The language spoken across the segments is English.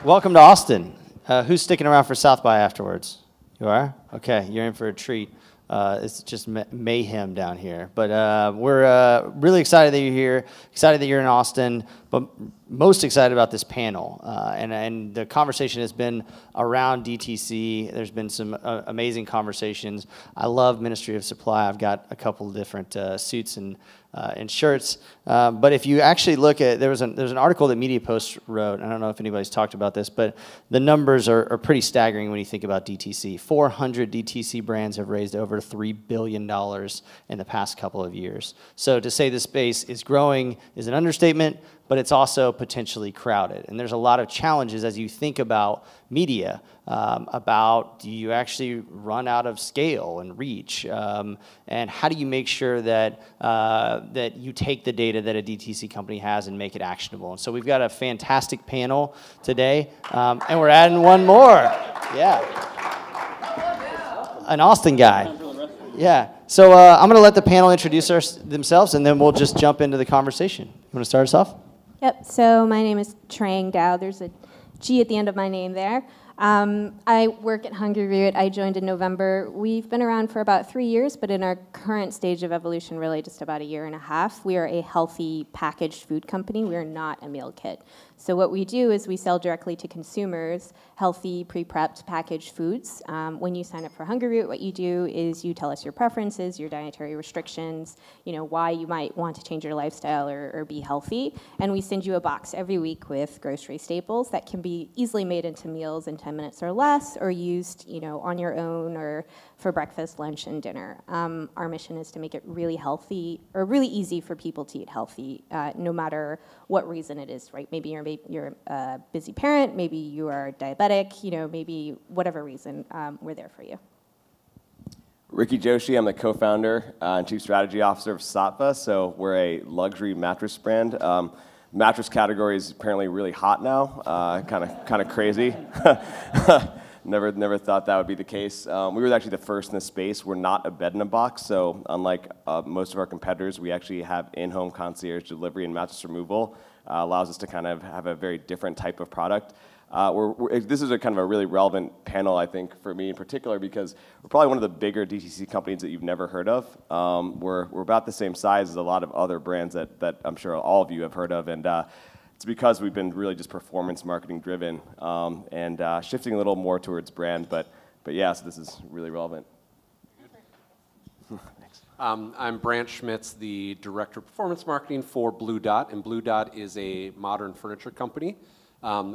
Welcome to Austin. Who's sticking around for South by afterwards? You are? Okay, you're in for a treat. It's just mayhem down here. But we're really excited that you're here, excited that you're in Austin, but most excited about this panel. And the conversation has been around DTC. There's been some amazing conversations. I love Ministry of Supply. I've got a couple of different suits and shirts. But if you actually look at, there's an article that Media Post wrote. I don't know if anybody's talked about this, but the numbers are pretty staggering when you think about DTC. 400 DTC brands have raised over $3 billion in the past couple of years. So to say the space is growing is an understatement, but it's also potentially crowded. And there's a lot of challenges as you think about media, about do you actually run out of scale and reach, and how do you make sure that that you take the data that a DTC company has and make it actionable. And so we've got a fantastic panel today, and we're adding one more. Yeah, an Austin guy. Yeah. So I'm going to let the panel introduce themselves, and then we'll just jump into the conversation. You want to start us off? Yep, so my name is Trang. There's a G at the end of my name there. I work at HungryRoot. I joined in November. We've been around for about 3 years, but in our current stage of evolution, really just about 1.5 years. We are a healthy packaged food company. We are not a meal kit. So what we do is we sell directly to consumers healthy, pre-prepped, packaged foods. When you sign up for HungryRoot, what you do is you tell us your preferences, your dietary restrictions, why you might want to change your lifestyle or be healthy. And we send you a box every week with grocery staples that can be easily made into meals in 10 minutes or less, or used, on your own or for breakfast, lunch, and dinner. Our mission is to make it really healthy, or really easy for people to eat healthy, no matter what reason it is, right? Maybe you're a busy parent, maybe you are diabetic, maybe whatever reason, we're there for you. Joshi, I'm the co-founder and chief strategy officer of Saatva. So we're a luxury mattress brand. Mattress category is apparently really hot now, kind of crazy. Never thought that would be the case. We were actually the first in the space. We're not a bed-in-a-box, so unlike most of our competitors, we actually have in-home concierge delivery and mattress removal. Allows us to kind of have a very different type of product. This is a kind of a really relevant panel, I think, for me in particular, because we're probably one of the bigger DTC companies that you've never heard of. We're about the same size as a lot of other brands that I'm sure all of you have heard of, and it's because we've been really just performance marketing driven and shifting a little more towards brand, but yeah, so this is really relevant. Thanks. I'm Brant Schmitz, the Director of Performance Marketing for Blue Dot, and Blue Dot is a modern furniture company.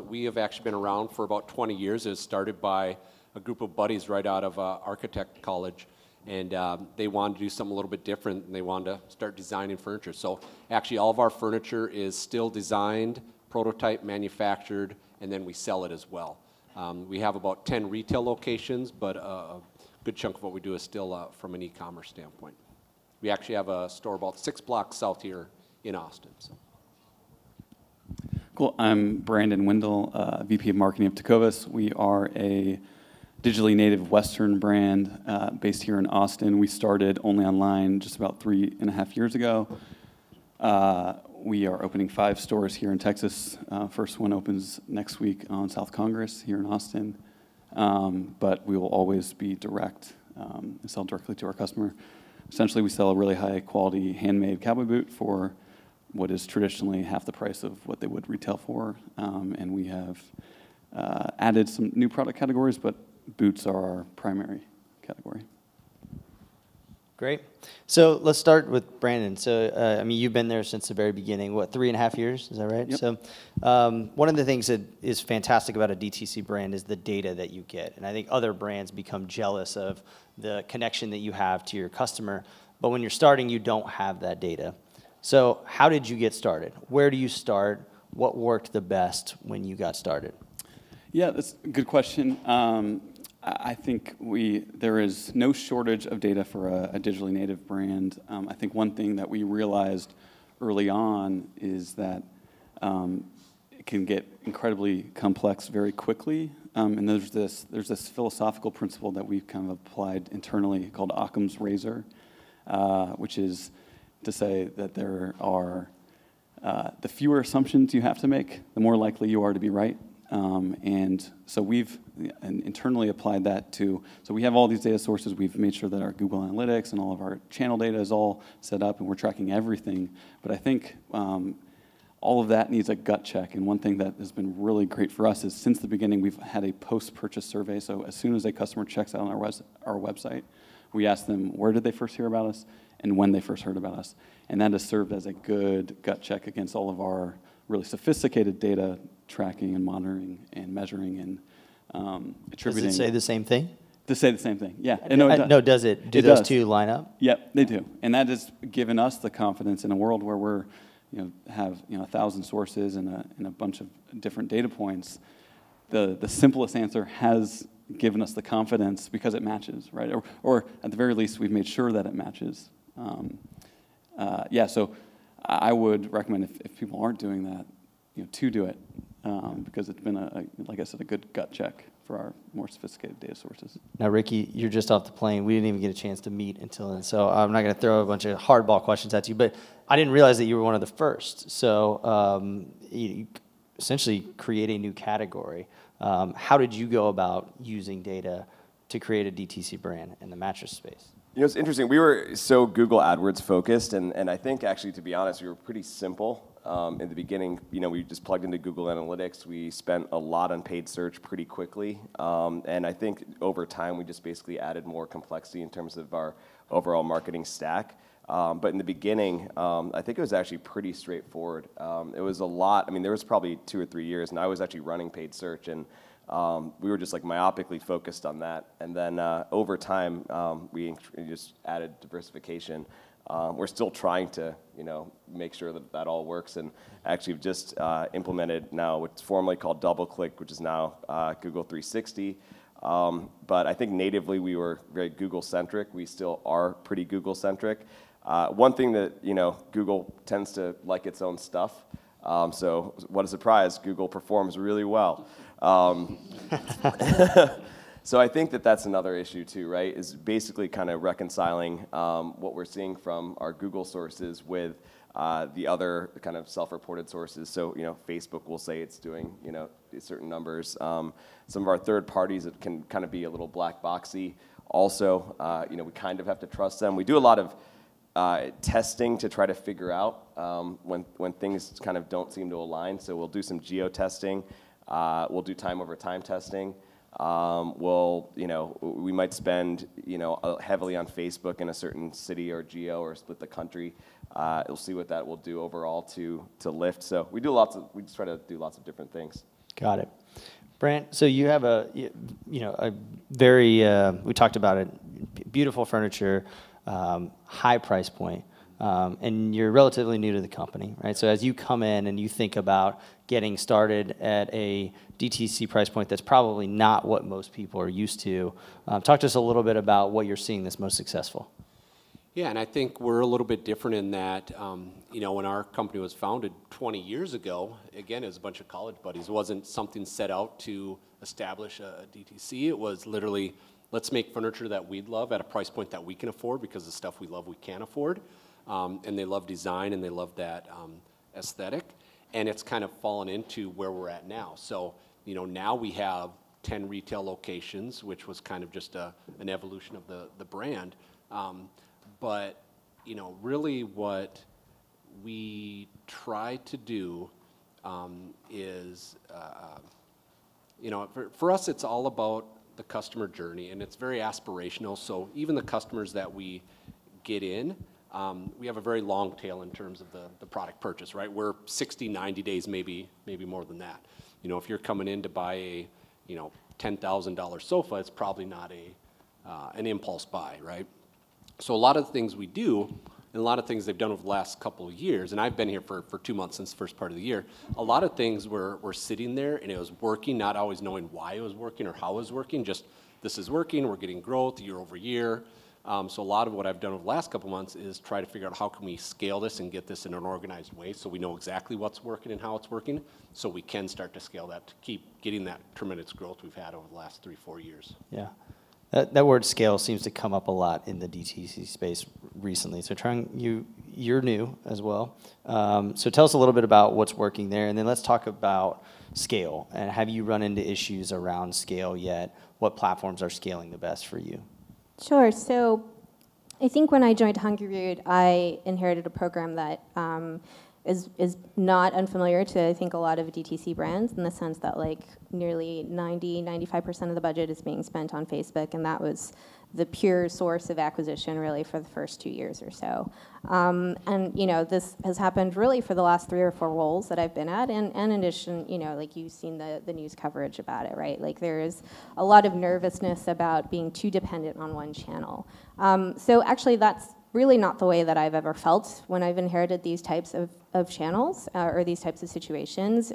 We have actually been around for about 20 years. It was started by a group of buddies right out of architect college, and they wanted to do something a little bit different, and they wanted to start designing furniture. So actually all of our furniture is still designed, prototype, manufactured, and then we sell it as well. We have about 10 retail locations, but a good chunk of what we do is still from an e-commerce standpoint. We actually have a store about 6 blocks south here in Austin. So. Cool. I'm Branden Windle, VP of Marketing of Tecovas. We are a digitally native Western brand based here in Austin. We started only online just about 3.5 years ago. We are opening 5 stores here in Texas. First one opens next week on South Congress here in Austin. But we will always be direct and sell directly to our customer. Essentially, we sell a really high quality handmade cowboy boot for what is traditionally half the price of what they would retail for. And we have added some new product categories, but boots are our primary category. Great. So let's start with Branden. So, you've been there since the very beginning. What, 3.5 years? Is that right? Yep. So one of the things that is fantastic about a DTC brand is the data that you get. And I think other brands become jealous of the connection that you have to your customer. But when you're starting, you don't have that data. So how did you get started? Where do you start? What worked the best when you got started? Yeah, that's a good question. I think there is no shortage of data for a digitally native brand. I think one thing that we realized early on is that it can get incredibly complex very quickly. And there's this philosophical principle that we've kind of applied internally called Occam's razor, which is to say that there are the fewer assumptions you have to make, the more likely you are to be right. And so we've internally applied that to, so we have all these data sources. We've made sure that our Google Analytics and all of our channel data is all set up, and we're tracking everything. But I think all of that needs a gut check. And one thing that has been really great for us is since the beginning, we've had a post-purchase survey. So as soon as a customer checks out on our website, we ask them where did they first hear about us and when they first heard about us. And that has served as a good gut check against all of our really sophisticated data tracking and monitoring and measuring and attributing. Does it say the same thing? To say the same thing, yeah. No, does it? Do those two line up? Yep, they do. And that has given us the confidence in a world where we're, have 1,000 sources and a bunch of different data points. The simplest answer has given us the confidence because it matches, right? Or at the very least, we've made sure that it matches. So I would recommend if people aren't doing that, to do it because it's been like I said, a good gut check for our more sophisticated data sources. Now, Ricky, you're just off the plane. We didn't even get a chance to meet until then, so I'm not going to throw a bunch of hardball questions at you, but I didn't realize that you were one of the first. So you essentially create a new category. How did you go about using data to create a DTC brand in the mattress space? It's interesting. We were so Google AdWords focused, and I think actually, to be honest, we were pretty simple. In the beginning, we just plugged into Google Analytics. We spent a lot on paid search pretty quickly, and I think over time we just basically added more complexity in terms of our overall marketing stack. But in the beginning, I think it was actually pretty straightforward. It was a lot. I mean, there was probably 2 or 3 years, and I was actually running paid search, and we were just like myopically focused on that. And then over time, we just added diversification. We're still trying to, make sure that all works, and actually have just implemented now what's formerly called DoubleClick, which is now Google 360. But I think natively we were very Google-centric. We still are pretty Google-centric. One thing that, Google tends to like its own stuff. So what a surprise, Google performs really well. So I think that that's another issue too, right? Is basically kind of reconciling what we're seeing from our Google sources with the other kind of self-reported sources. So Facebook will say it's doing certain numbers. Some of our third parties that can kind of be a little black boxy. Also, we kind of have to trust them. We do a lot of testing to try to figure out when things kind of don't seem to align. So we'll do some geo testing. We'll do time over time testing. We might spend, heavily on Facebook in a certain city or geo or split the country. We'll see what that will do overall to lift. So we just try to do lots of different things. Got it. Brant, so you have a very, we talked about it, beautiful furniture, high price point. And you're relatively new to the company, right? So as you come in and you think about getting started at a DTC price point that's probably not what most people are used to, talk to us a little bit about what you're seeing that's most successful. Yeah, and I think we're a little bit different in that, when our company was founded 20 years ago, again, it was a bunch of college buddies. It wasn't something set out to establish a DTC. It was literally, let's make furniture that we'd love at a price point that we can afford because the stuff we love we can't afford. And they love design and they love that aesthetic. And it's kind of fallen into where we're at now. So, now we have 10 retail locations, which was kind of just an evolution of the brand. But, really what we try to do is, for us, it's all about the customer journey, and it's very aspirational. So even the customers that we get in, we have a very long tail in terms of the product purchase, right? We're 60, 90 days, maybe more than that. If you're coming in to buy a, $10,000 sofa, it's probably not an impulse buy, right? So a lot of the things we do, and a lot of things they've done over the last couple of years, and I've been here for 2 months since the first part of the year, a lot of things were sitting there and it was working, not always knowing why it was working or how it was working, just this is working, we're getting growth year over year. So a lot of what I've done over the last couple months is try to figure out how can we scale this and get this in an organized way so we know exactly what's working and how it's working so we can start to scale that to keep getting that tremendous growth we've had over the last 3-4 years. Yeah. That word scale seems to come up a lot in the DTC space recently. So Trang, you you're new as well. So tell us a little bit about what's working there, and then let's talk about scale. And have you run into issues around scale yet? What platforms are scaling the best for you? Sure. So I think when I joined HungryRoot, I inherited a program that is not unfamiliar to, I think, a lot of DTC brands, in the sense that like nearly 95% of the budget is being spent on Facebook, and that was the pure source of acquisition really for the first 2 years or so. And you know, this has happened really for the last 3 or 4 roles that I've been at, and in addition, you know, like you've seen the news coverage about it, right? Like there is a lot of nervousness about being too dependent on one channel. So actually that's really not the way that I've ever felt when I've inherited these types of channels or these types of situations.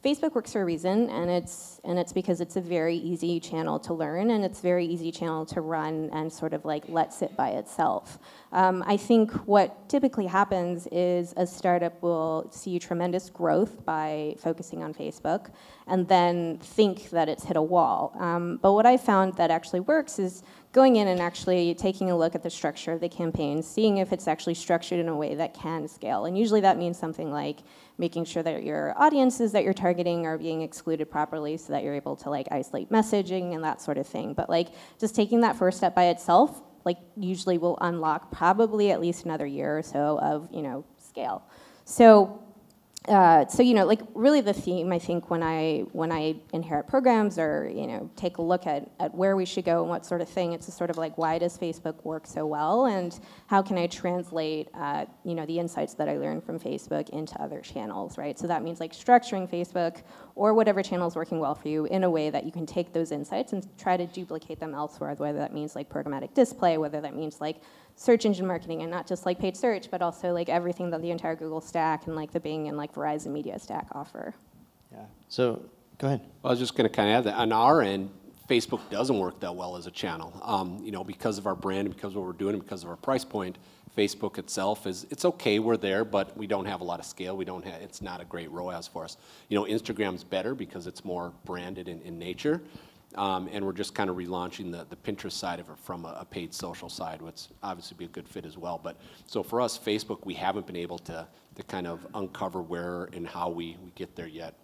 Facebook works for a reason, and it's because it's a very easy channel to learn, and it's a very easy channel to run and sort of like let sit by itself. I think what typically happens is a startup will see tremendous growth by focusing on Facebook and then think that it's hit a wall. But what I found that actually works is going in and actually taking a look at the structure of the campaign, seeing if it's actually structured in a way that can scale. And usually that means something like making sure that your audiences that you're targeting are being excluded properly so that you're able to like isolate messaging and that sort of thing. But like just taking that first step by itself, like usually will unlock probably at least another year or so of, you know, scale. So you know, like really the theme, I think, when I inherit programs or, you know, take a look at where we should go and what sort of thing, it's a sort of like, why does Facebook work so well, and how can I translate, you know, the insights that I learned from Facebook into other channels, right? So that means like structuring Facebook or whatever channel is working well for you in a way that you can take those insights and try to duplicate them elsewhere, whether that means like programmatic display, whether that means like search engine marketing, and not just like paid search, but also like everything that the entire Google stack and like the Bing and like Verizon Media stack offer. Yeah. So go ahead. Well, I was just going to kind of add that on our end, Facebook doesn't work that well as a channel. You know, because of our brand, and because of what we're doing, and because of our price point, Facebook itself it's okay, we're there, but we don't have a lot of scale. It's not a great ROAS for us. You know, Instagram's better because it's more branded in nature. And we're just kind of relaunching the Pinterest side of it from a paid social side, which obviously be a good fit as well. But so for us, Facebook, we haven't been able to kind of uncover where and how we get there yet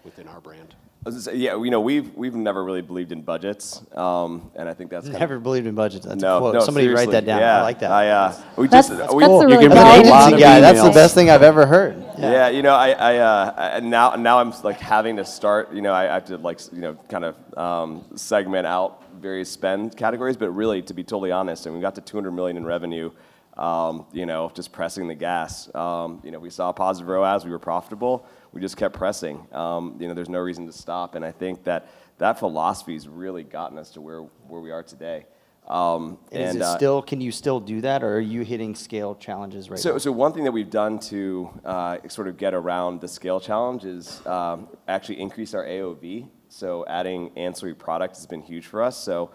within our brand. I was gonna say, yeah, you know, we've never really believed in budgets, and I think that's Never believed in budgets. That's no, a quote. no, Somebody seriously. write that down. Yeah, I like that. That's a really An valid agency one. guy. That's the best thing I've ever heard. Yeah, you know, I now I'm like having to start. You know, I have to like, you know, kind of segment out various spend categories. But really, to be totally honest, and we got to 200 million in revenue. You know, just pressing the gas. You know, we saw positive ROAS. We were profitable. We just kept pressing. You know, there's no reason to stop. And I think that philosophy's really gotten us to where we are today. And is it still? Can you still do that, or are you hitting scale challenges right now? So one thing that we've done to sort of get around the scale challenge is actually increase our AOV. So adding ancillary products has been huge for us. So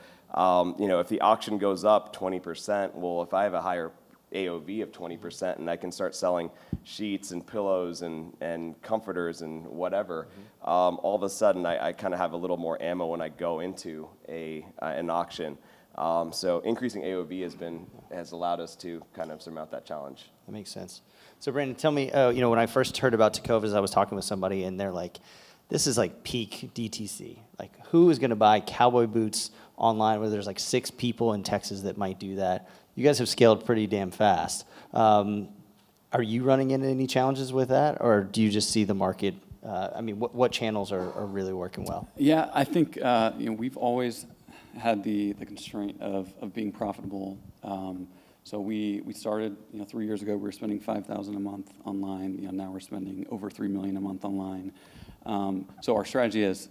you know, if the auction goes up 20%, well, if I have a higher AOV of 20% and I can start selling sheets and pillows and comforters and whatever, all of a sudden I kind of have a little more ammo when I go into an auction. So increasing AOV has allowed us to kind of surmount that challenge. That makes sense. So Branden, tell me, you know, when I first heard about Tecovas, I was talking with somebody and they're like, this is like peak DTC. Like, who is going to buy cowboy boots online where there's like 6 people in Texas that might do that? You guys have scaled pretty damn fast. Are you running into any challenges with that, or do you just see the market? I mean, what channels are really working well? Yeah, I think you know, we've always had the constraint of being profitable. So we started, you know, 3 years ago. We were spending $5,000 a month online. You know, now we're spending over $3 million a month online. So our strategy has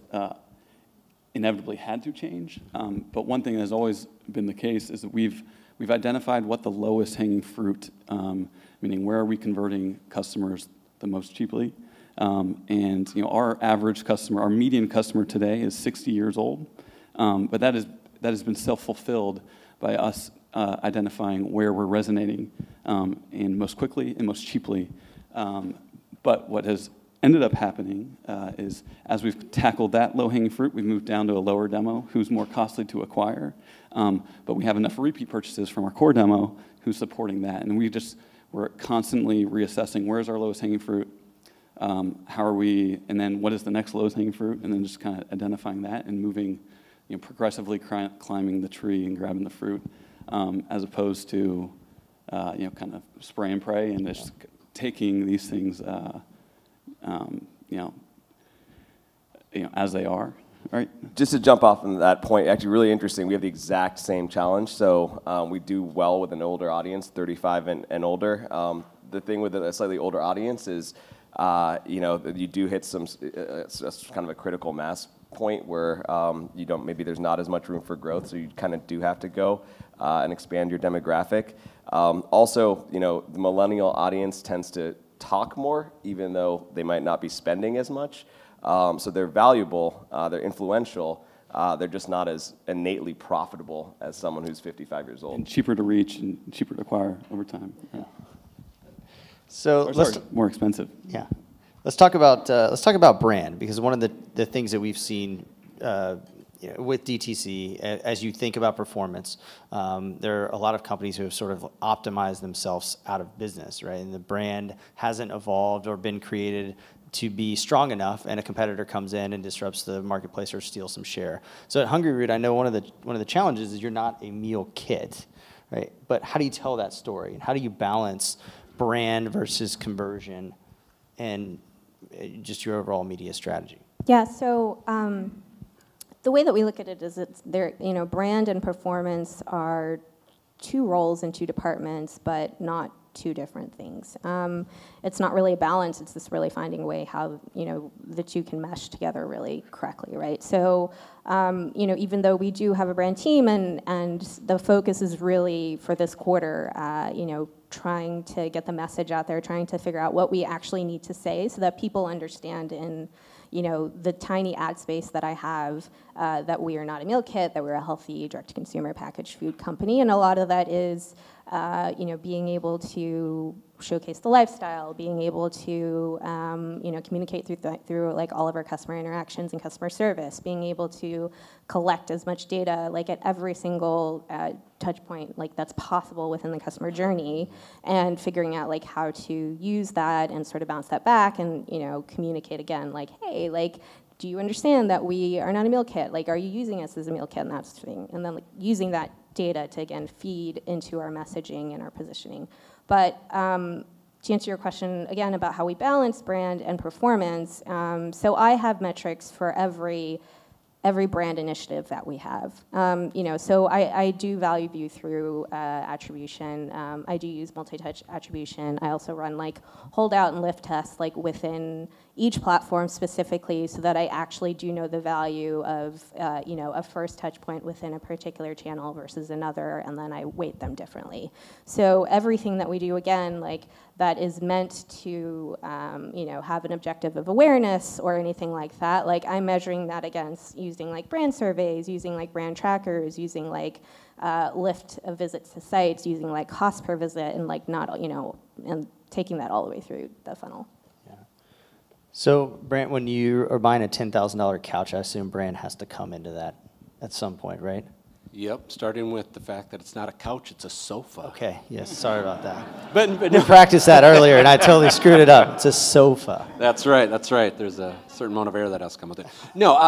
inevitably had to change. But one thing that has always been the case is that we've identified what the lowest hanging fruit, meaning where are we converting customers the most cheaply. And you know, our average customer, our median customer today is 60 years old. But that has been self-fulfilled by us identifying where we're resonating and most quickly and most cheaply. But what has ended up happening is as we've tackled that low-hanging fruit, we've moved down to a lower demo who's more costly to acquire. But we have enough repeat purchases from our core demo who's supporting that. And we're constantly reassessing where's our lowest hanging fruit, how are we, and then what is the next lowest hanging fruit, and then just kind of identifying that and moving, progressively climbing the tree and grabbing the fruit, as opposed to, kind of spray and pray and just taking these things, as they are. Right. Just to jump off on that point, actually really interesting, we have the exact same challenge. So we do well with an older audience, 35 and older. The thing with a slightly older audience is, you do hit some, it's kind of a critical mass point where maybe there's not as much room for growth, so you kind of do have to go and expand your demographic. Also, the millennial audience tends to talk more, even though they might not be spending as much. So they're valuable, they're influential, they're just not as innately profitable as someone who's 55 years old. And cheaper to reach and cheaper to acquire over time. Yeah. So more expensive. Yeah, let's talk about brand, because one of the things that we've seen with DTC, as you think about performance, there are a lot of companies who have sort of optimized themselves out of business, right? And the brand hasn't evolved or been created to be strong enough, and a competitor comes in and disrupts the marketplace or steals some share. So at HungryRoot, I know one of the challenges is you're not a meal kit, right? But how do you tell that story? And how do you balance brand versus conversion and just your overall media strategy? Yeah, so the way that we look at it is brand and performance are two roles in two departments, but not two different things. It's not really a balance, it's just really finding a way how, the two can mesh together really correctly, right? So, even though we do have a brand team and the focus is really for this quarter, trying to get the message out there, trying to figure out what we actually need to say so that people understand in the tiny ad space that I have, that we are not a meal kit, that we're a healthy direct-to-consumer packaged food company, and a lot of that is, being able to showcase the lifestyle, being able to, communicate through like all of our customer interactions and customer service, being able to collect as much data like at every single touch point like that's possible within the customer journey, and figuring out like how to use that and sort of bounce that back and communicate again like, hey, like, do you understand that we are not a meal kit? Like, are you using us as a meal kit and that sort of thing? And then like using that data to again feed into our messaging and our positioning. But to answer your question again about how we balance brand and performance, so I have metrics for every brand initiative that we have. So I do value view through attribution. I do use multi-touch attribution. I also run like holdout and lift tests like within each platform specifically so that I actually do know the value of a first touch point within a particular channel versus another, and then I weight them differently. So everything that we do, again, like that is meant to have an objective of awareness or anything like that, like I'm measuring that against using like brand surveys, using like brand trackers, using like lift of visits to sites, using like cost per visit, and like not, and taking that all the way through the funnel. So, Brant, when you are buying a $10,000 couch, I assume brand has to come into that at some point, right? Yep, starting with the fact that it's not a couch, it's a sofa. Okay, yes, sorry about that. But We practiced that earlier, and I totally screwed it up. It's a sofa. That's right. There's a certain amount of air that has to come with it. No,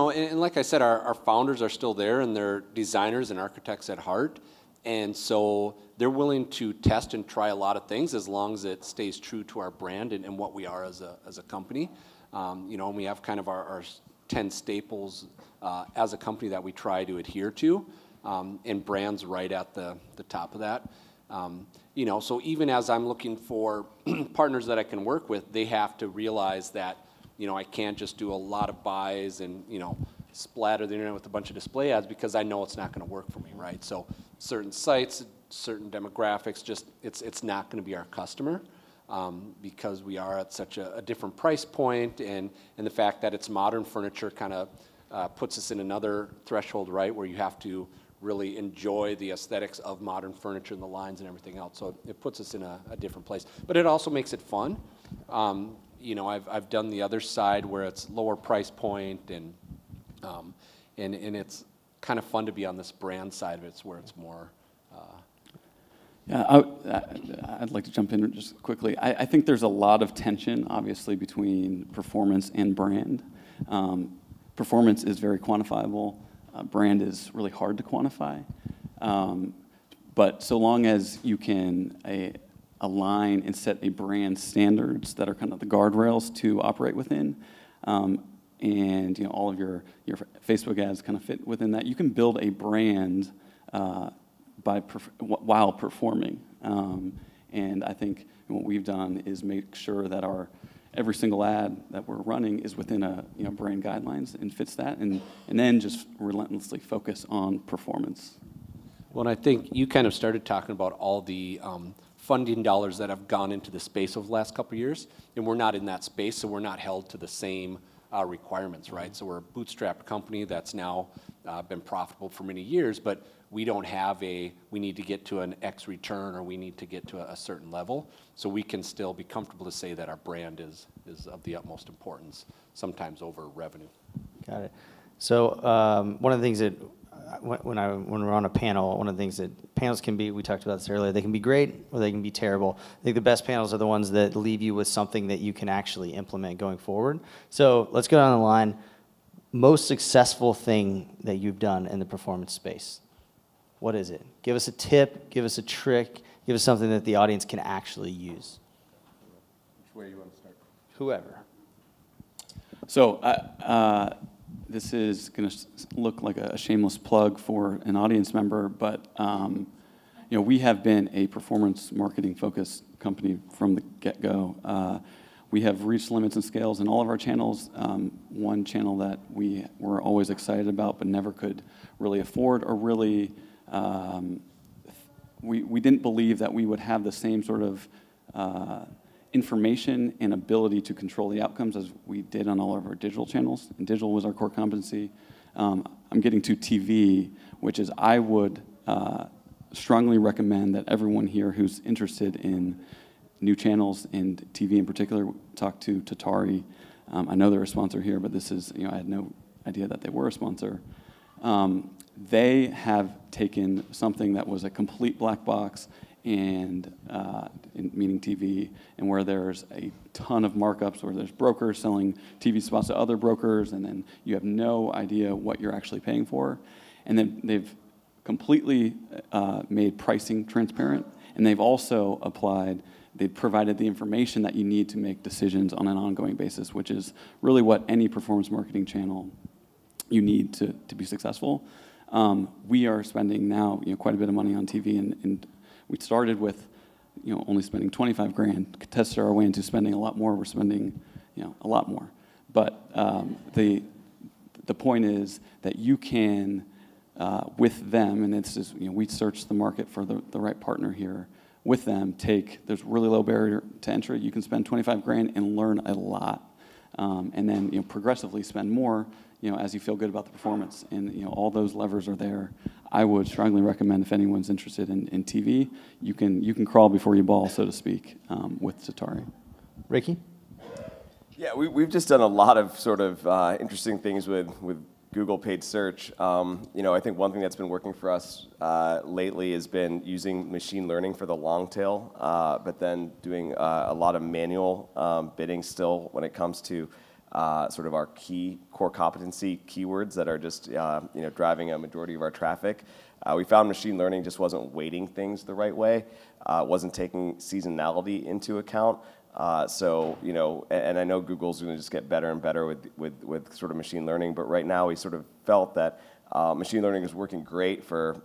and like I said, our founders are still there, and they're designers and architects at heart. And so they're willing to test and try a lot of things as long as it stays true to our brand and what we are as a company. And we have kind of our 10 staples as a company that we try to adhere to, and brand's right at the top of that. So even as I'm looking for partners that I can work with, they have to realize that, I can't just do a lot of buys and, splatter the internet with a bunch of display ads because I know it's not going to work for me, right? So certain sites, certain demographics, just it's not going to be our customer because we are at such a different price point, and the fact that it's modern furniture kind of puts us in another threshold, right, where you have to really enjoy the aesthetics of modern furniture and the lines and everything else. So it puts us in a different place. But it also makes it fun. I've done the other side where it's lower price point and it's kind of fun to be on this brand side of it, where it's more Yeah, I'd like to jump in just quickly. I think there's a lot of tension, obviously, between performance and brand. Performance is very quantifiable. Brand is really hard to quantify. But so long as you can align and set a brand standards that are kind of the guardrails to operate within, and all of your Facebook ads kind of fit within that, you can build a brand while performing. And I think what we've done is make sure that every single ad that we're running is within brand guidelines and fits that, and then just relentlessly focus on performance. Well, and I think you kind of started talking about all the funding dollars that have gone into the space over the last couple of years, and we're not in that space, so we're not held to the same requirements, right? So we're a bootstrapped company that's now been profitable for many years, but we don't have we need to get to an X return, or we need to get to a certain level. So we can still be comfortable to say that our brand is of the utmost importance, sometimes over revenue. Got it. So one of the things that when we're on a panel, one of the things that panels can be, we talked about this earlier, they can be great or they can be terrible. I think the best panels are the ones that leave you with something that you can actually implement going forward. So let's go down the line. Most successful thing that you've done in the performance space. What is it? Give us a tip, give us a trick, give us something that the audience can actually use. Which way you want to start? Whoever. So this is going to look like a shameless plug for an audience member, but we have been a performance marketing focused company from the get-go. We have reached limits and scales in all of our channels. One channel that we were always excited about but never could really afford, or really we didn't believe that we would have the same sort of information and ability to control the outcomes as we did on all of our digital channels. And digital was our core competency. I'm getting to TV, which is I would strongly recommend that everyone here who's interested in new channels and TV in particular talk to Tatari. I know they're a sponsor here, but this is, I had no idea that they were a sponsor. They have taken something that was a complete black box, and meaning TV, and where there's a ton of markups, where there's brokers selling TV spots to other brokers, and then you have no idea what you're actually paying for. And then they've completely made pricing transparent, and they've also they've provided the information that you need to make decisions on an ongoing basis, which is really what any performance marketing channel you need to be successful. We are spending now quite a bit of money on TV, and we started with only spending 25 grand, tested our way into spending a lot more. We're spending a lot more. But the point is that you can, with them, and it's just, we search the market for the right partner here. With them, there's really low barrier to entry. You can spend 25 grand and learn a lot, and then progressively spend more as you feel good about the performance. And all those levers are there. I would strongly recommend, if anyone's interested in TV, you can crawl before you ball, so to speak, with Tatari. Ricky? Yeah, we've just done a lot of sort of interesting things with Google paid search. I think one thing that's been working for us lately has been using machine learning for the long tail, but then doing a lot of manual bidding still when it comes to sort of our core competency keywords that are just driving a majority of our traffic. We found machine learning just wasn't weighting things the right way, wasn't taking seasonality into account. And I know Google's going to just get better and better with sort of machine learning, but right now we sort of felt that machine learning is working great for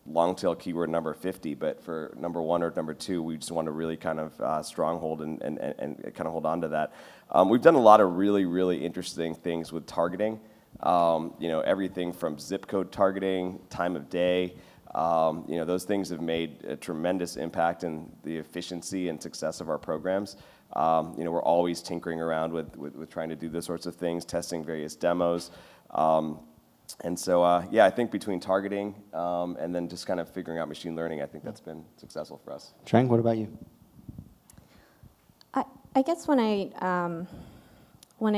long tail keyword number 50, but for number 1 or number 2, we just want to really kind of stronghold and kind of hold on to that. We've done a lot of really, really interesting things with targeting. Everything from zip code targeting, time of day. Those things have made a tremendous impact in the efficiency and success of our programs. We're always tinkering around with trying to do those sorts of things, testing various demos. I think between targeting and then just kind of figuring out machine learning, I think that's been successful for us. Trang, what about you? I guess when I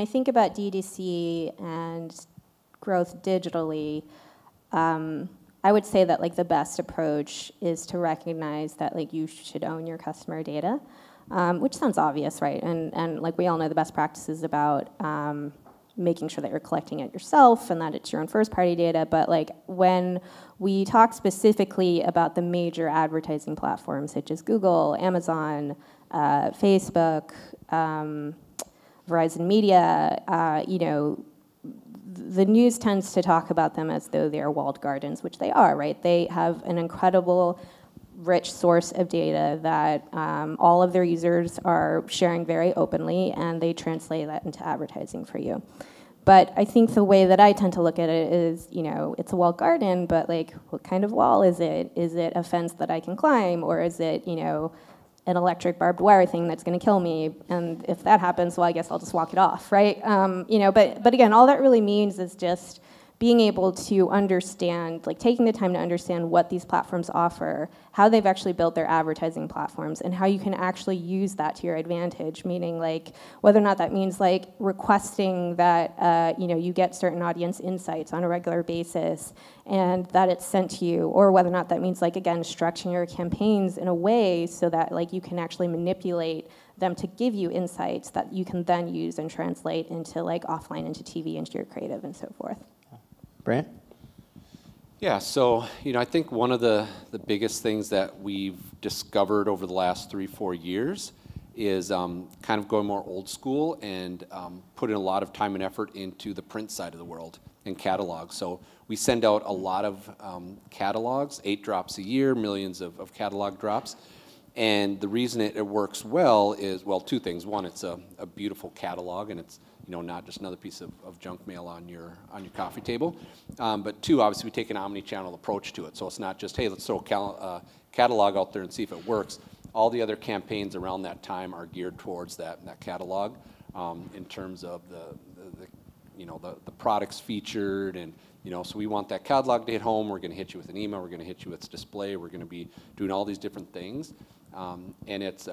think about DTC and growth digitally, I would say that like the best approach is to recognize that like you should own your customer data, which sounds obvious, right? And like we all know the best practices about making sure that you're collecting it yourself and that it's your own first-party data. But like when we talk specifically about the major advertising platforms such as Google, Amazon, Facebook, Verizon Media, you know, the news tends to talk about them as though they are walled gardens, which they are, right? They have an incredible rich source of data that all of their users are sharing very openly, and they translate that into advertising for you. But I think the way that I tend to look at it is, you know, it's a walled garden, but like, what kind of wall is it? Is it a fence that I can climb, or is it, you know, an electric barbed wire thing that's going to kill me? And if that happens, well, I guess I'll just walk it off, right? You know, but again, all that really means is just being able to understand, like taking the time to understand what these platforms offer, how they've actually built their advertising platforms, and how you can actually use that to your advantage, meaning like whether or not that means like requesting that you know, you get certain audience insights on a regular basis and that it's sent to you, or whether or not that means like, again, structuring your campaigns in a way so that like you can actually manipulate them to give you insights that you can then use and translate into like offline, into TV, into your creative, and so forth. Brant? Yeah, so you know, I think one of the biggest things that we've discovered over the last 3-4 years is kind of going more old school and putting a lot of time and effort into the print side of the world and catalogs. So we send out a lot of catalogs, 8 drops a year, millions of catalog drops. And the reason it works well is, well, 2 things. One, it's a beautiful catalog, and it's, you know, not just another piece of junk mail on your coffee table. But 2, obviously, we take an omni-channel approach to it. So it's not just, hey, let's throw a catalog out there and see if it works. All the other campaigns around that time are geared towards that catalog in terms of the products featured, and you know, so we want that catalog to hit home. We're going to hit you with an email. We're going to hit you with display. We're going to be doing all these different things. And it's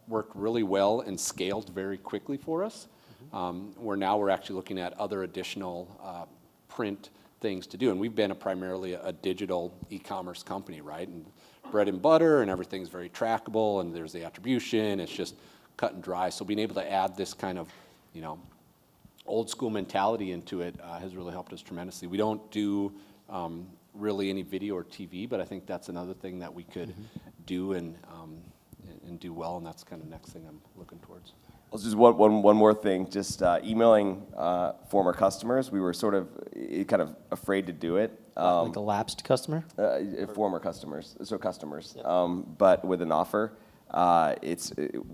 worked really well and scaled very quickly for us. Where we're actually looking at other additional print things to do. And we've been primarily a digital e-commerce company, right? And bread and butter, and everything's very trackable, and there's the attribution. It's just cut and dry. So being able to add this kind of, you know, old school mentality into it has really helped us tremendously. We don't do really any video or TV, but I think that's another thing that we could do and do well, and that's kind of the next thing I'm looking towards. Well, just one more thing, just emailing former customers. We were sort of kind of afraid to do it. Like a lapsed customer? Former customers, so customers, Yeah. but with an offer.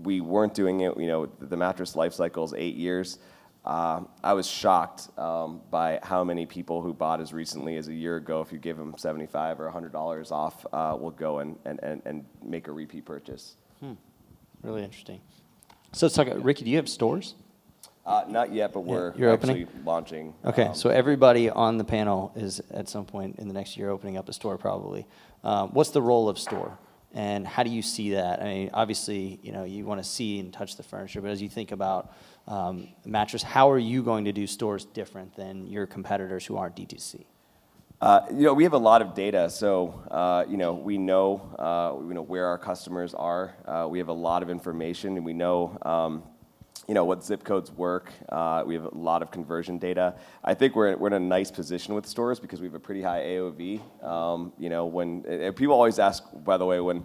We weren't doing it, you know, the mattress life cycle is 8 years. I was shocked by how many people who bought as recently as a year ago, if you give them $75 or $100 off, will go and make a repeat purchase. Really interesting. So let's talk, Ricky, do you have stores? Not yet, but we're you're actually opening? launching. Okay, so everybody on the panel is at some point in the next year opening up a store probably. What's the role of store? And how do you see that? I mean, obviously, you know, you want to see and touch the furniture, but as you think about mattress, how are you going to do stores different than your competitors who aren't DTC? You know, we have a lot of data, so you know, we know where our customers are. We have a lot of information, and we know you know, what zip codes work. We have a lot of conversion data. I think we're in a nice position with stores because we have a pretty high AOV. You know, when people always ask, by the way, when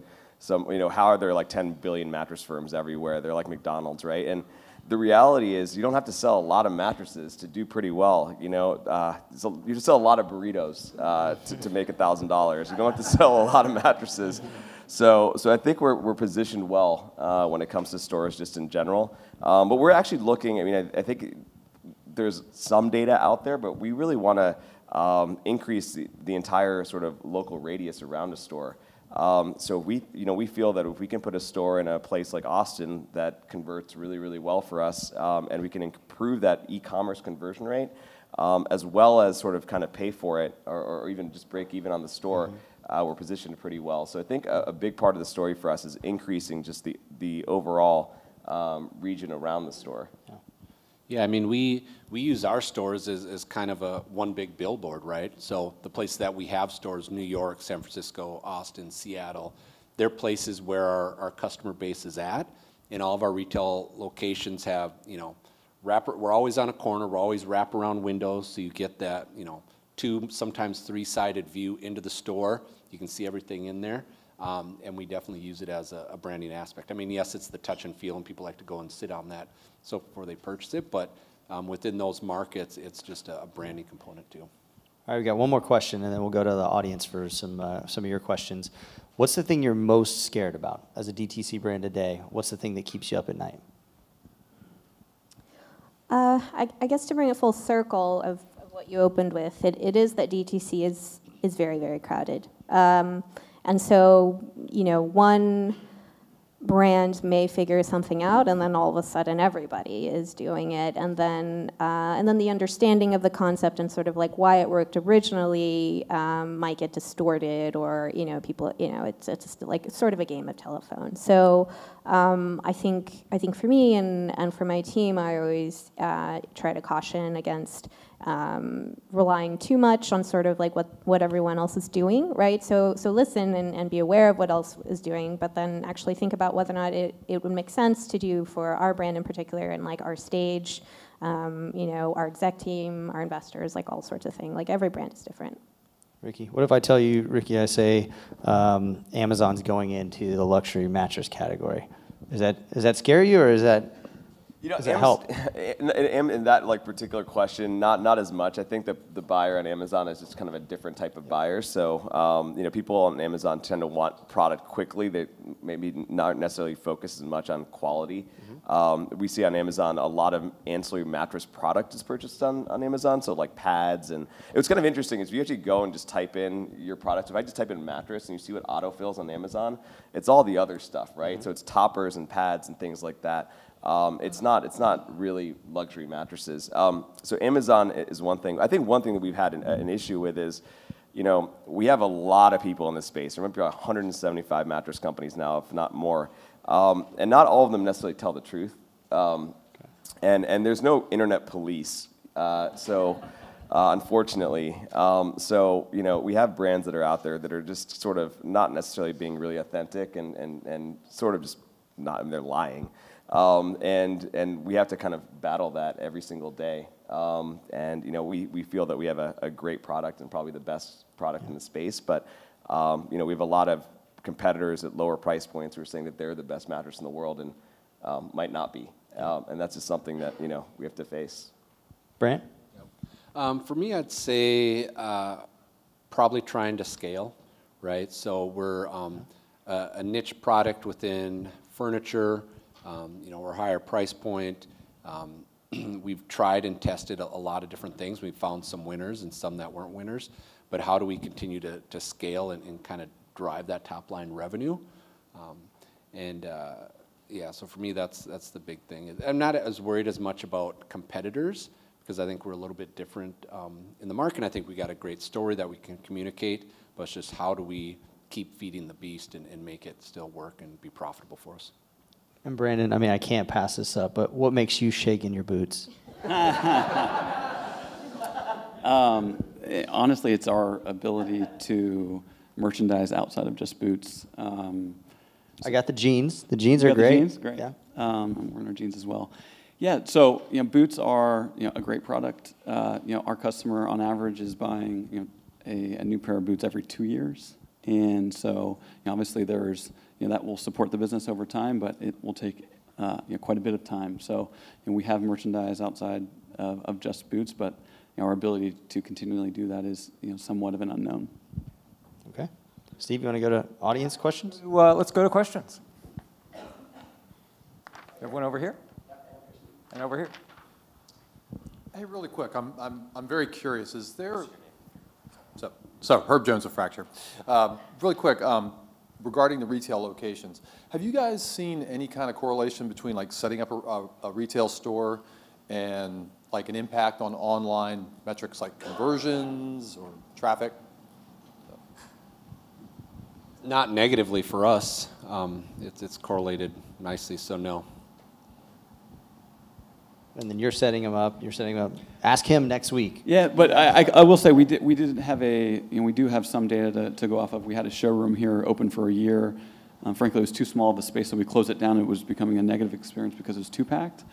you know, how are there like 10 billion mattress firms everywhere? They're like McDonald's, right? And the reality is you don't have to sell a lot of mattresses to do pretty well. You know, you just sell a lot of burritos to make $1,000. You don't have to sell a lot of mattresses. So I think we're positioned well when it comes to stores just in general. But we're actually looking, I mean, I think there's some data out there, but we really want to increase the entire sort of local radius around a store. So we feel that if we can put a store in a place like Austin that converts really, really well for us, and we can improve that e-commerce conversion rate, as well as sort of kind of pay for it, or even just break even on the store, we're positioned pretty well. So I think a big part of the story for us is increasing just the overall region around the store. Yeah, I mean, we use our stores as kind of a one big billboard, right? So the places that we have stores, New York, San Francisco, Austin, Seattle, they're places where our customer base is at, and all of our retail locations have, you know, we're always on a corner, we're always wraparound windows, so you get that, you know, 2, sometimes 3-sided view into the store. You can see everything in there. And we definitely use it as a branding aspect. I mean, yes, it's the touch and feel, and people like to go and sit on that so before they purchase it, but within those markets, it's just a branding component too. All right, we got one more question, and then we'll go to the audience for some of your questions. What's the thing you're most scared about as a DTC brand today? What's the thing that keeps you up at night? I guess to bring it full circle of what you opened with, it is that DTC is very, very crowded. And so, you know, one brand may figure something out, and then all of a sudden everybody is doing it, and then the understanding of the concept and sort of like why it worked originally might get distorted, or you know, people, you know, it's like sort of a game of telephone. So I think for me and for my team, I always try to caution against relying too much on sort of like what everyone else is doing, right? So listen and be aware of what else is doing, but then actually think about whether or not it would make sense to do for our brand in particular, and like our stage, you know, our exec team, our investors, like all sorts of things. Like every brand is different. Ricky, what if I tell you, Ricky, I say Amazon's going into the luxury mattress category? Does that scare you, or is that? You know, does it help? In that like particular question, not as much. I think that the buyer on Amazon is just kind of a different type of buyer. So you know, people on Amazon tend to want product quickly. They maybe not necessarily focus as much on quality. Mm-hmm. We see on Amazon a lot of ancillary mattress product is purchased on Amazon. So like pads, and it's kind of interesting is if you actually go and just type in your product. If I just type in mattress and you see what autofills on Amazon, it's all the other stuff, right? Mm-hmm. So it's toppers and pads and things like that. It's not really luxury mattresses. So Amazon is one thing. I think one thing that we've had an issue with is, you know, we have a lot of people in this space. There might be 175 mattress companies now, if not more, and not all of them necessarily tell the truth. And there's no internet police. Unfortunately, so you know, we have brands that are out there that are just sort of not necessarily being really authentic and sort of just not. They're lying. And we have to kind of battle that every single day. And you know, we feel that we have a great product and probably the best product in the space, but you know, we have a lot of competitors at lower price points who are saying that they're the best mattress in the world and might not be. And that's just something that, you know, we have to face. Brant? For me, I'd say probably trying to scale, right? So we're a niche product within furniture. You know, we're a higher price point. We've tried and tested a lot of different things. We've found some winners and some that weren't winners. But how do we continue to scale and kind of drive that top line revenue? Yeah, so for me, that's the big thing. I'm not as worried as much about competitors because I think we're a little bit different in the market. I think we got a great story that we can communicate, but it's just how do we keep feeding the beast and make it still work and be profitable for us. And Brandon, I mean, I can't pass this up, but what makes you shake in your boots? Honestly, it's our ability to merchandise outside of just boots. I got the jeans. The jeans are great. The jeans? Great. Yeah. I'm wearing our jeans as well. Yeah, so you know, boots are a great product. You know, our customer on average is buying a new pair of boots every 2 years, and so obviously there's that will support the business over time, but it will take quite a bit of time. So we have merchandise outside of just boots, but our ability to continually do that is somewhat of an unknown. Okay. Steve, you want to go to audience questions? Let's go to questions. Everyone over here? And over here. Hey, really quick, I'm very curious. Is there? So Herb Jones of Fracture. Really quick, regarding the retail locations, have you guys seen any kind of correlation between like setting up a retail store and like an impact on online metrics like conversions or traffic? Not negatively for us. It's correlated nicely, so no. and then you're setting them up. You're setting them up. Ask him next week. Yeah, but I will say we did have we do have some data to go off of. We had a showroom here open for a year. Frankly, it was too small of a space, so we closed it down. It was becoming a negative experience because it was too packed.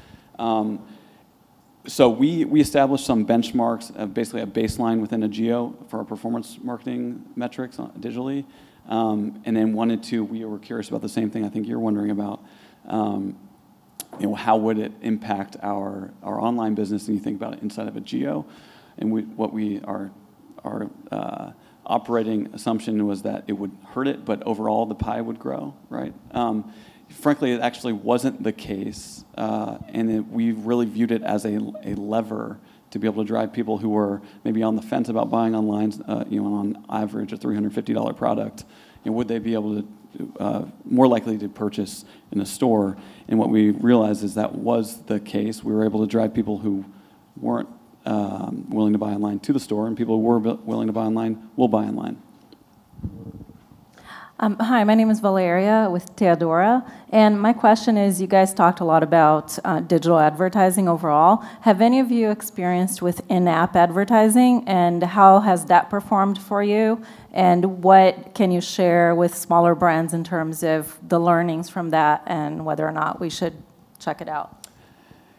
So we established some benchmarks, basically a baseline within a geo for our performance marketing metrics digitally, and then we were curious about the same thing I think you're wondering about. How would it impact our online business? And you think about it inside of a geo, and our operating assumption was that it would hurt it, but overall the pie would grow, right? Frankly, it actually wasn't the case, and we really viewed it as a lever to be able to drive people who were maybe on the fence about buying online, on average a $350 product, would they be able to more likely to purchase in a store? And what we realized is that was the case. We were able to drive people who weren't willing to buy online to the store, and people who were willing to buy online will buy online. Hi, my name is Valeria with Teodora, and my question is, you guys talked a lot about digital advertising overall. Have any of you experienced with in-app advertising, and how has that performed for you? And what can you share with smaller brands in terms of the learnings from that and whether or not we should check it out?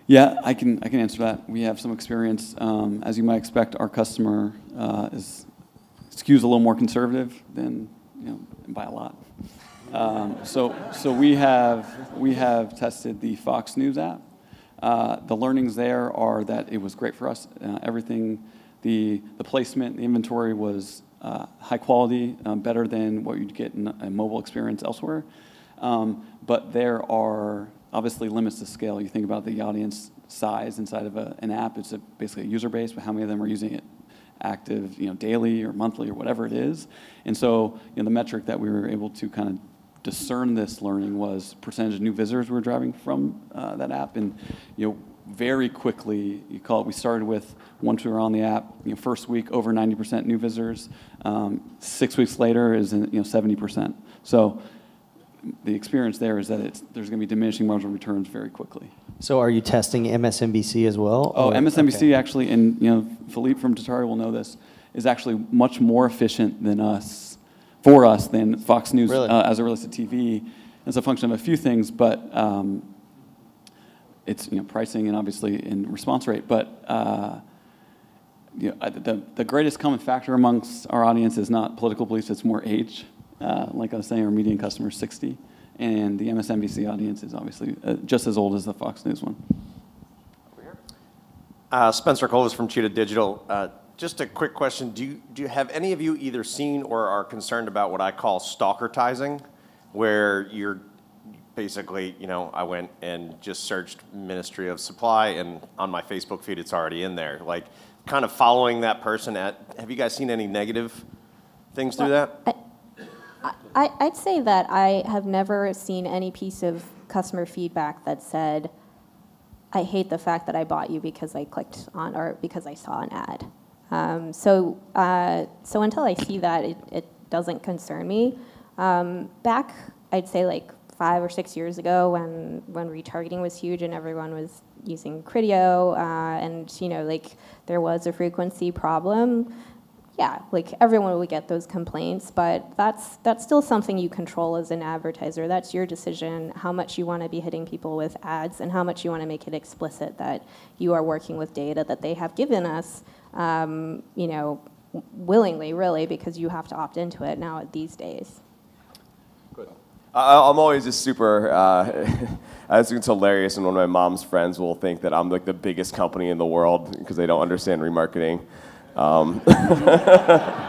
Yeah, I can answer that. We have some experience. As you might expect, our customer skews a little more conservative than by a lot. So we have tested the Fox News app. The learnings there are that it was great for us. Everything, the placement, the inventory was high quality, better than what you'd get in a mobile experience elsewhere. But there are obviously limits to scale. You think about the audience size inside of an app. It's basically a user base, but how many of them are using it active, daily or monthly or whatever it is. And so, the metric that we were able to kind of discern this learning was percentage of new visitors we were driving from that app. And, very quickly, we started with, once we were on the app, first week over 90% new visitors. 6 weeks later is 70%. So the experience there is that there's going to be diminishing marginal returns very quickly. So are you testing MSNBC as well? Oh, MSNBC actually, and Philippe from Tatari will know this, is actually much more efficient than for us than Fox News Really? As it relates to TV. It's a function of a few things, but it's pricing and obviously in response rate. But the greatest common factor amongst our audience is not political beliefs; it's more age. Like I was saying, our median customer is 60, and the MSNBC audience is obviously just as old as the Fox News one. Spencer Colvis from Cheetah Digital. Just a quick question. Do you have any of you either seen or are concerned about what I call stalkertizing, where you're basically, I went and just searched Ministry of Supply, and on my Facebook feed, it's already in there. Like, kind of following that person have you guys seen any negative things through that? I'd say that I have never seen any piece of customer feedback that said, I hate the fact that I bought you because I clicked on or because I saw an ad. So until I see that, it doesn't concern me. Back, I'd say like 5 or 6 years ago when retargeting was huge and everyone was using Criteo and there was a frequency problem. Yeah, like everyone would get those complaints, but that's still something you control as an advertiser. That's your decision, how much you want to be hitting people with ads and how much you want to make it explicit that you are working with data that they have given us, willingly, really, because you have to opt into it now these days. Good. I'm always just super, I think it's hilarious, and one of my mom's friends will think that I'm like the biggest company in the world because they don't understand remarketing.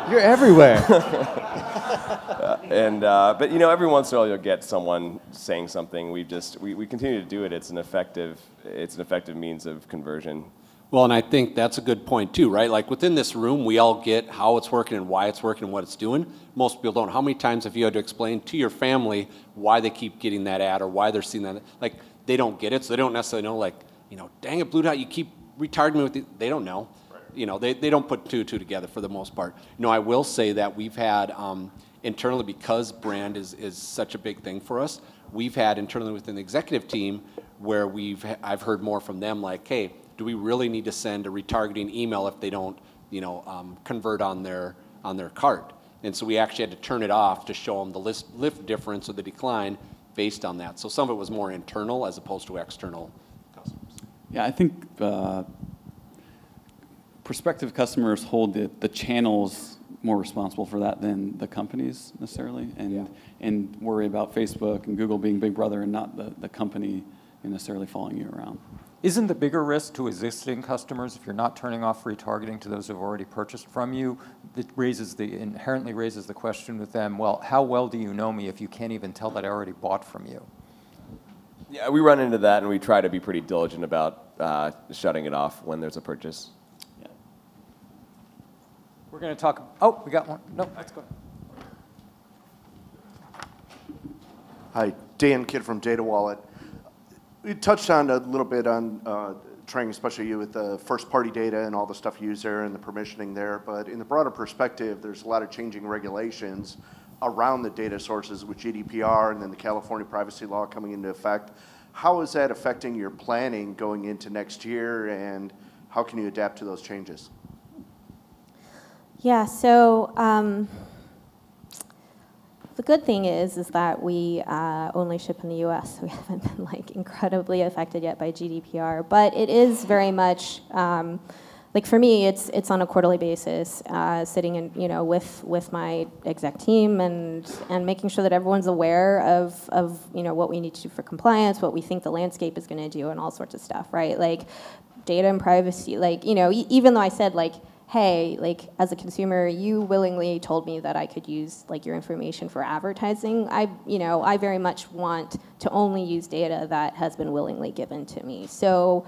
You're everywhere. But every once in a while you'll get someone saying something. We continue to do it. It's an effective means of conversion. Well, and I think that's a good point too, right? Like within this room, we all get how it's working and why it's working and what it's doing. Most people don't. How many times have you had to explain to your family why they keep getting that ad or why they're seeing that? Like they don't get it, so they don't necessarily know. Like, dang it, Blue Dot, you keep retargeting me with the, they don't know. They don't put two and two together for the most part. I will say that we've had internally, because brand is such a big thing for us, we've had internally within the executive team where I've heard more from them like, hey, do we really need to send a retargeting email if they don't, convert on their cart? And so we actually had to turn it off to show them the lift difference or the decline based on that. So some of it was more internal as opposed to external customers. Yeah, I think prospective customers hold the channels more responsible for that than the companies necessarily, and worry about Facebook and Google being Big Brother and not the company necessarily following you around. Isn't the bigger risk to existing customers if you're not turning off retargeting to those who've already purchased from you? It inherently raises the question with them, well, how well do you know me if you can't even tell that I already bought from you? Yeah, we run into that, and we try to be pretty diligent about shutting it off when there's a purchase. Yeah. We're going to talk. Oh, we got one. No, let's go. Hi, Dan Kidd from Data Wallet. We touched on a little bit on Trang, especially you with the first-party data and all the stuff you use there and the permissioning there. But in the broader perspective, there's a lot of changing regulations around the data sources with GDPR and then the California privacy law coming into effect. How is that affecting your planning going into next year, and how can you adapt to those changes? Yeah, so the good thing is that we only ship in the U.S., so we haven't been like incredibly affected yet by GDPR. But it is very much like for me, it's on a quarterly basis, sitting in with my exec team and making sure that everyone's aware of what we need to do for compliance, what we think the landscape is going to do, and all sorts of stuff, right? Like data and privacy, like even though I said like, hey, like as a consumer, you willingly told me that I could use like your information for advertising. I very much want to only use data that has been willingly given to me. So,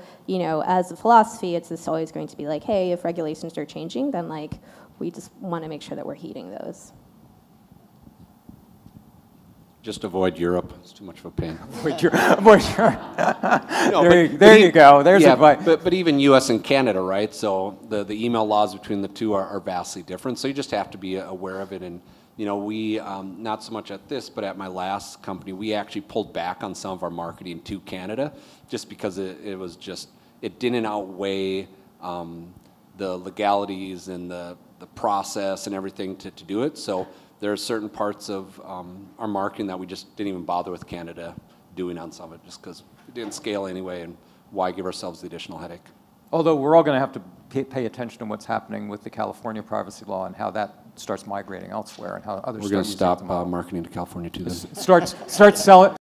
as a philosophy, it's just always going to be like, hey, if regulations are changing, then like we just want to make sure that we're heeding those. Just avoid Europe. It's too much of a pain. Avoid Europe. No, there you go. There's advice. But even U.S. and Canada, right? So the email laws between the two are vastly different. So you just have to be aware of it. And we not so much at this, but at my last company, we actually pulled back on some of our marketing to Canada, just because it didn't outweigh the legalities and the process and everything to do it. So there are certain parts of our marketing that we just didn't even bother with Canada doing on some of it, just because it didn't scale anyway, and why give ourselves the additional headache? Although we're all going to have to pay attention to what's happening with the California privacy law and how that starts migrating elsewhere and how others. We're going to stop marketing to California too. Then Start selling.